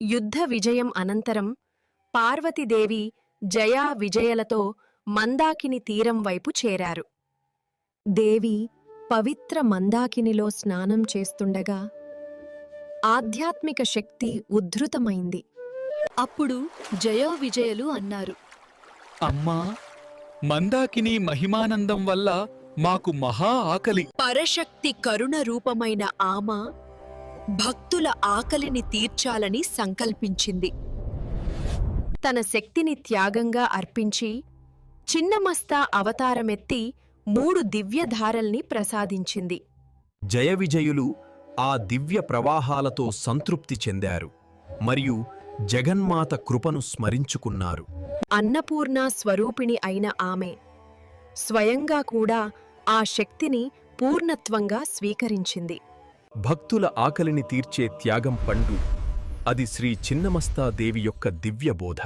యుద్ధ విజయం అనంతరం పార్వతీదేవి జయా విజయలతో మందాకిని తీరం వైపు చేరారు. దేవి పవిత్ర మందాకినిలో స్నానం చేస్తుండగా ఆధ్యాత్మిక శక్తి ఉద్ధృతమైంది. అప్పుడు జయో విజయలు అన్నారు, అమ్మా, మందాకిని మహిమానందం వల్ల మాకు మహా ఆకలి. పరశక్తి కరుణ రూపమైన ఆమ భక్తుల ఆకలిని తీర్చాలని సంకల్పించింది. తన శక్తిని త్యాగంగా అర్పించి చిన్నమస్తా అవతారమెత్తి 3 దివ్యధారల్ని ప్రసాదించింది. జయ విజయులు ఆ దివ్య ప్రవాహాలతో సంతృప్తి చెందారు మరియు జగన్మాత కృపను స్మరించుకున్నారు. అన్నపూర్ణ స్వరూపిణి అయిన ఆమె స్వయంగా కూడా ఆ శక్తిని పూర్ణత్వంగా స్వీకరించింది. భక్తుల ఆకలిని తీర్చే త్యాగం పండు అది శ్రీ చిన్నమస్తాదేవి యొక్క దివ్యబోధ.